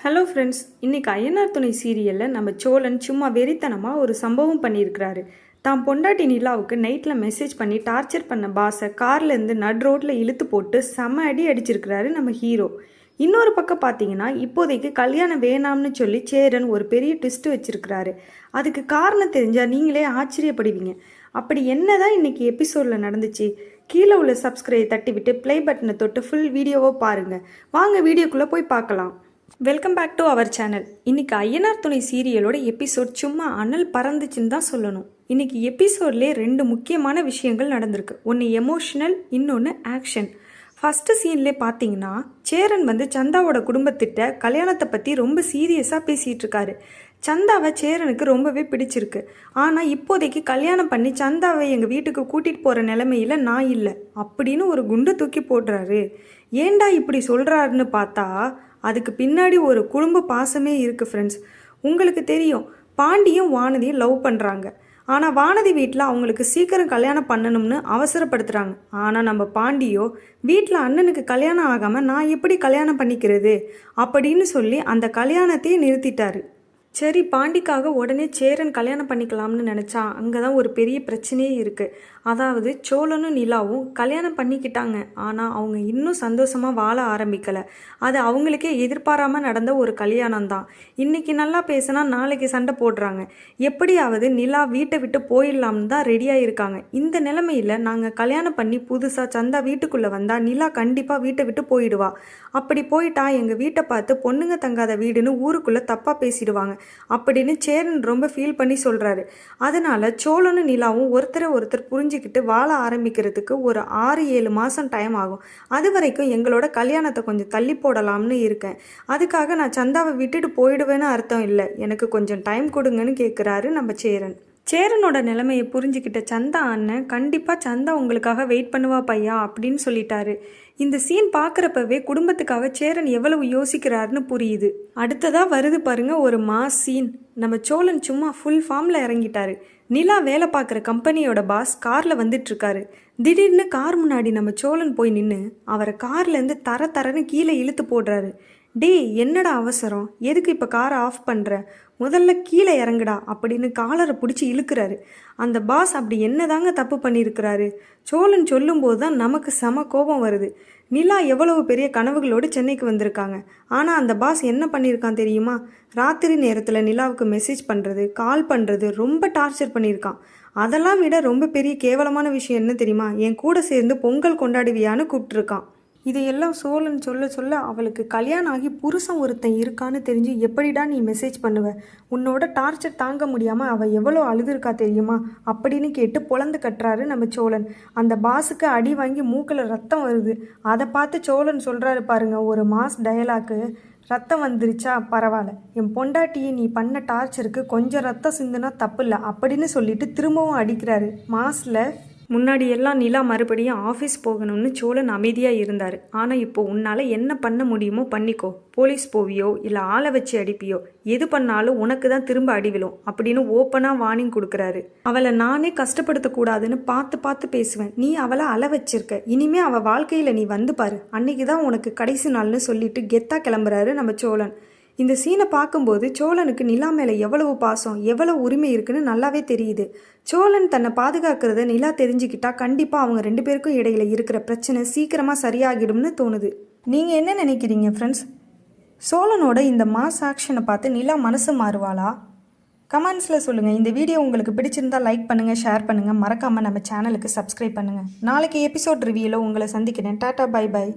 Hello friends, இன்றைக்கி ஐயனார் துணை சீரியலில் நம்ம சோழன் சும்மா வெறித்தனமாக ஒரு சம்பவம் பண்ணியிருக்கிறாரு. தான் பொண்டாட்டி நிலாவுக்கு நைட்டில் மெசேஜ் பண்ணி டார்ச்சர் பண்ண பாஸை கார்லேருந்து நட் ரோட்டில் இழுத்து போட்டு செம அடி அடிச்சிருக்கிறாரு நம்ம ஹீரோ. இன்னொரு பக்கம் பார்த்தீங்கன்னா, இப்போதைக்கு கல்யாணம் வேணாம்னு சொல்லி சேரன் ஒரு பெரிய ட்விஸ்ட் வச்சுருக்கிறாரு. அதுக்கு காரணம் தெரிஞ்சால் நீங்களே ஆச்சரியப்படுவீங்க. அப்படி என்னதான் இன்றைக்கி எபிசோடில் நடந்துச்சு? கீழே உள்ள சப்ஸ்கிரைப் தட்டி விட்டு ப்ளே பட்டனை தொட்டு ஃபுல் வீடியோவை பாருங்கள். வாங்க வீடியோக்குள்ளே போய் பார்க்கலாம். Welcome back to our channel. இன்றைக்கி ஐயனார் துணை சீரியலோட எபிசோட் சும்மா அனல் பறந்துச்சுன்னு தான் சொல்லணும். இன்றைக்கி எபிசோட்லேயே 2 முக்கியமான விஷயங்கள் நடந்திருக்கு. ஒன்று எமோஷ்னல், இன்னொன்று ஆக்ஷன். ஃபஸ்ட்டு சீன்லேயே பார்த்தீங்கன்னா, சேரன் சந்தாவோட குடும்பத்திட்ட கல்யாணத்தை பற்றி ரொம்ப சீரியஸாக பேசிகிட்டு இருக்காரு. சந்தாவை சேரனுக்கு ரொம்பவே பிடிச்சிருக்கு. ஆனால் இப்போதைக்கு கல்யாணம் பண்ணி சந்தாவை எங்கள் வீட்டுக்கு கூட்டிகிட்டு போகிற நிலைமையில் நான் இல்லை அப்படின்னு ஒரு குண்டு தூக்கி போடுறாரு. ஏண்டா இப்படி சொல்கிறாருன்னு பார்த்தா அதுக்கு பின்னாடி ஒரு குடும்ப பாசமே இருக்குது ஃப்ரெண்ட்ஸ். உங்களுக்கு தெரியும், பாண்டியும் வானதியும் லவ் பண்ணுறாங்க. ஆனால் வானதி வீட்டில் அவங்களுக்கு சீக்கிரம் கல்யாணம் பண்ணணும்னு அவசரப்படுத்துகிறாங்க. ஆனால் நம்ம பாண்டியோ வீட்டில் அண்ணனுக்கு கல்யாணம் ஆகாமல் நான் எப்படி கல்யாணம் பண்ணிக்கிறது அப்படின்னு சொல்லி அந்த கல்யாணத்தையே நிறுத்திட்டாரு. சரி, பாண்டிக்காக உடனே சேரன் கல்யாணம் பண்ணிக்கலாம்னு நினச்சா அங்கே தான் ஒரு பெரிய பிரச்சனையே இருக்குது. அதாவது சோழனும் நிலாவும் கல்யாணம் பண்ணிக்கிட்டாங்க. ஆனால் அவங்க இன்னும் சந்தோஷமாக வாழ ஆரம்பிக்கலை. அது அவங்களுக்கே எதிர்பாராமல் நடந்த ஒரு கல்யாணம் தான். இன்றைக்கி நல்லா பேசினா நாளைக்கு சண்டை போடுறாங்க. எப்படியாவது நிலா வீட்டை விட்டு போயிடலாம்னு தான் ரெடியாக இருக்காங்க. இந்த நிலைமையில் நாங்கள் கல்யாணம் பண்ணி புதுசாக சந்தா வீட்டுக்குள்ளே வந்தால் நிலா கண்டிப்பாக வீட்டை விட்டு போயிடுவா. அப்படி போயிட்டா எங்கள் வீட்டை பார்த்து பொண்ணுங்க தங்காத வீடுன்னு ஊருக்குள்ளே தப்பாக பேசிடுவாங்க அப்படின்னு சேரன் ரொம்ப ஃபீல் பண்ணி சொல்கிறாரு. அதனால் சோழனும் நிலாவும் ஒருத்தர் புரிஞ்சுக்கிட்டு வாழ ஆரம்பிக்கிறதுக்கு ஒரு 6-7 மாதம் டைம் ஆகும். அது வரைக்கும் எங்களோட கல்யாணத்தை கொஞ்சம் தள்ளி போடலாம்னு இருக்கேன். அதுக்காக நான் சந்தாவை விட்டுட்டு போயிடுவேன்னு அர்த்தம் இல்லை. எனக்கு கொஞ்சம் டைம் கொடுங்கன்னு கேட்குறாரு நம்ம சேரன். சேரனோட நிலைமையை புரிஞ்சுக்கிட்ட சந்தா அண்ணன் கண்டிப்பாக சந்தா உங்களுக்காக வெயிட் பண்ணுவா பையா அப்படின்னு சொல்லிட்டாரு. இந்த சீன் பார்க்குறப்பவே குடும்பத்துக்காக சேரன் எவ்வளவு யோசிக்கிறாருன்னு புரியுது. அடுத்ததாக வருது பாருங்க ஒரு மாஸ் சீன். நம்ம சோழன் சும்மா ஃபுல் ஃபார்மில் இறங்கிட்டாரு. நிலா வேலை பார்க்குற கம்பெனியோட பாஸ் காரில் வந்துட்டுருக்காரு. திடீர்னு கார் முன்னாடி நம்ம சோழன் போய் நின்று அவரை கார்லேருந்து தரன்னு கீழே இழுத்து போடுறாரு. டே, என்னடா அவசரம், எதுக்கு இப்போ காரை ஆஃப் பண்ணுற, முதல்ல கீழே இறங்குடா அப்படின்னு காலரை பிடிச்சி இழுக்கிறாரு. அந்த பாஸ் அப்படி என்னதாங்க தப்பு பண்ணியிருக்கிறாரு? சோழன் சொல்லும்போது தான் நமக்கு செம கோபம் வருது. நிலா எவ்வளவு பெரிய கனவுகளோடு சென்னைக்கு வந்திருக்காங்க. ஆனால் அந்த பாஸ் என்ன பண்ணியிருக்கான் தெரியுமா? ராத்திரி நேரத்தில் நிலாவுக்கு மெசேஜ் பண்ணுறது, கால் பண்ணுறது, ரொம்ப டார்ச்சர் பண்ணியிருக்கான். அதெல்லாம் விட ரொம்ப பெரிய கேவலமான விஷயம் என்ன தெரியுமா? என் கூட சேர்ந்து பொங்கல் கொண்டாடுவியான்னு கூப்பிட்டுருக்கான். இதையெல்லாம் சோழன் சொல்ல அவளுக்கு கல்யாணம் ஆகி புருஷன் ஒருத்தன் இருக்கான்னு தெரிஞ்சு எப்படிடா நீ மெசேஜ் பண்ணுவ? உன்னோட டார்ச்சர் தாங்க முடியாமல் அவள் எவ்வளோ அழுதுருக்கா தெரியுமா அப்படின்னு கேட்டு பொழந்து கட்டுறாரு நம்ம சோழன். அந்த பாஸுக்கு அடி வாங்கி மூக்கில் ரத்தம் வருது. அதை பார்த்து சோழன் சொல்கிறாரு பாருங்க ஒரு மாஸ் டயலாக்கு. ரத்தம் வந்துருச்சா பரவாயில்ல, என் பொண்டாட்டியை நீ பண்ண டார்ச்சருக்கு கொஞ்சம் ரத்தம் சிந்துனா தப்பு இல்லை அப்படின்னு சொல்லிட்டு திரும்பவும் அடிக்கிறாரு மாஸில். முன்னாடி எல்லாம் நிலா மறுபடியும் ஆஃபீஸ் போகணும்னு சோழன் அமைதியாக இருந்தார். ஆனால் இப்போ உன்னால் என்ன பண்ண முடியுமோ பண்ணிக்கோ. போலீஸ் போவியோ இல்லை ஆளை வச்சு அடிப்பியோ, எது பண்ணாலும் உனக்கு தான் திரும்ப அடிவிலும் அப்படின்னு ஓப்பனாக வார்னிங் கொடுக்குறாரு. அவளை நானே கஷ்டப்படுத்தக்கூடாதுன்னு பார்த்து பேசுவேன். நீ அவளை அழ வச்சிருக்க. இனிமே அவள் வாழ்க்கையில் நீ வந்து பாரு, அன்னைக்கு தான் உனக்கு கடைசி நாள்னு சொல்லிட்டு கெத்தா கிளம்புறாரு நம்ம சோழன். இந்த சீனை பார்க்கும்போது சோழனுக்கு நிலா மேலே எவ்வளவு பாசம், எவ்வளவு உரிமை இருக்குன்னு நல்லாவே தெரியுது. சோழன் தன்னை பாதுகாக்கிறத நிலா தெரிஞ்சுக்கிட்டா கண்டிப்பாக அவங்க 2 பேருக்கும் இடையில இருக்கிற பிரச்சனை சீக்கிரமாக சரியாகிடும்னு தோணுது. நீங்கள் என்ன நினைக்கிறீங்க ஃப்ரெண்ட்ஸ்? சோழனோட இந்த மாஸ் ஆக்ஷனை பார்த்து நிலா மனசு மாறுவாளா? கமெண்ட்ஸில் சொல்லுங்கள். இந்த வீடியோ உங்களுக்கு பிடிச்சிருந்தால் லைக் பண்ணுங்கள், ஷேர் பண்ணுங்கள், மறக்காமல் நம்ம சேனலுக்கு சப்ஸ்கிரைப் பண்ணுங்கள். நாளைக்கு எபிசோட் ரிவ்யூவில் உங்களை சந்திக்கிறேன். Tata, bye by.